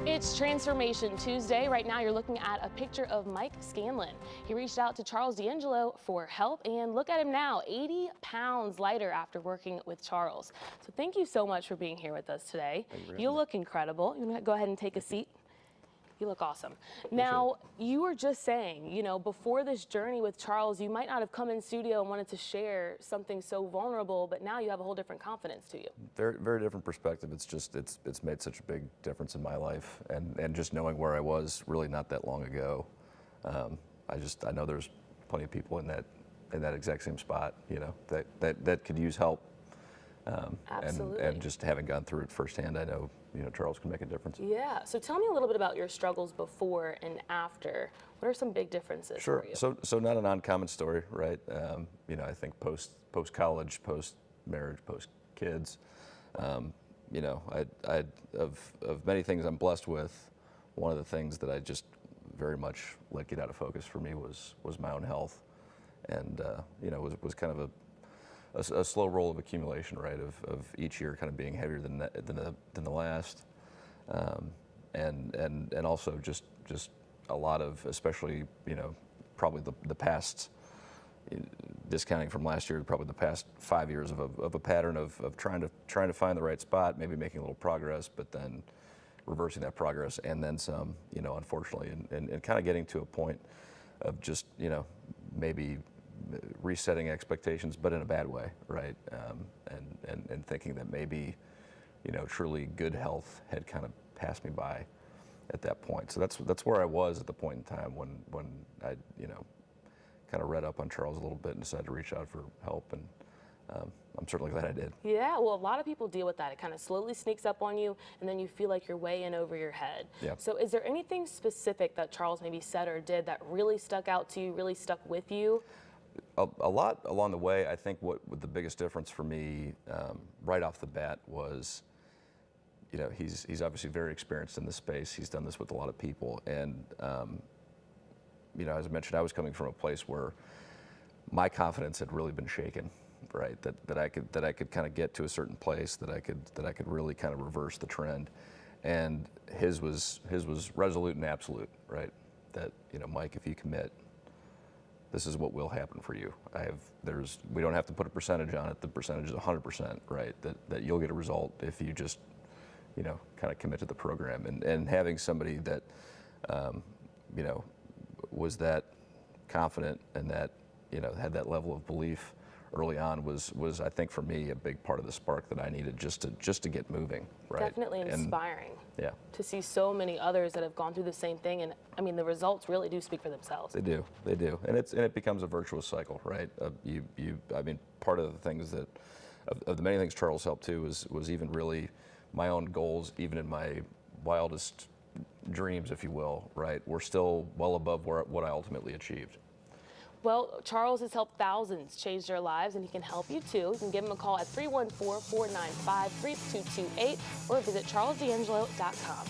It's Transformation Tuesday. Right now you're looking at a picture of Mike Scanlon. He reached out to Charles D'Angelo for help, and look at him now, 80 pounds lighter after working with Charles. So thank you so much for being here with us today. You look incredible. You want to go ahead and take a seat? You look awesome. Now, you were just saying, before this journey with Charles, you might not have come in studio and wanted to share something so vulnerable, but now you have a whole different confidence to you. Very, very different perspective. It's made such a big difference in my life, and just knowing where I was really not that long ago. I know there's plenty of people in that exact same spot, that could use help. Absolutely. And just having gone through it firsthand, I know, Charles can make a difference. Yeah. So tell me a little bit about your struggles before and after. What are some big differences for you? So not an uncommon story, right? I think post college, post marriage, post kids, of many things I'm blessed with, one of the things that I just very much let get out of focus for me was my own health, and was kind of a slow roll of accumulation, right? Of each year kind of being heavier than the last, and also just a lot of, especially probably the past, discounting from last year, probably the past 5 years of a pattern of trying to find the right spot, maybe making a little progress, but then reversing that progress and then some, unfortunately, and kind of getting to a point of just maybe resetting expectations, but in a bad way, right? And thinking that maybe, truly good health had kind of passed me by at that point. So that's where I was at the point in time when I, kind of read up on Charles a little bit and decided to reach out for help, and I'm certainly glad I did. Yeah, well, a lot of people deal with that. It kind of slowly sneaks up on you, and then you feel like you're way in over your head. Yeah. So is there anything specific that Charles maybe said or did that really stuck out to you, really stuck with you? A lot along the way. I think what the biggest difference for me right off the bat was, he's obviously very experienced in this space. He's done this with a lot of people, and as I mentioned, I was coming from a place where my confidence had really been shaken, right? That I could kind of get to a certain place, that I could really kind of reverse the trend, and his was resolute and absolute, right? That Mike, if you commit, this is what will happen for you. We don't have to put a percentage on it. The percentage is 100%, right? That you'll get a result if you just, kind of commit to the program. And having somebody that, was that confident and that, had that level of belief early on was I think for me a big part of the spark that I needed just to get moving, right? Definitely inspiring. Yeah. To see so many others that have gone through the same thing, and I mean the results really do speak for themselves. They do, and it becomes a virtuous cycle, right? I mean, part of the things that of the many things Charles helped too was even really my own goals, even in my wildest dreams, if you will, right? We're still well above what I ultimately achieved. Well, Charles has helped thousands change their lives, and he can help you too. You can give him a call at 314-495-3228 or visit charlesdangelo.com.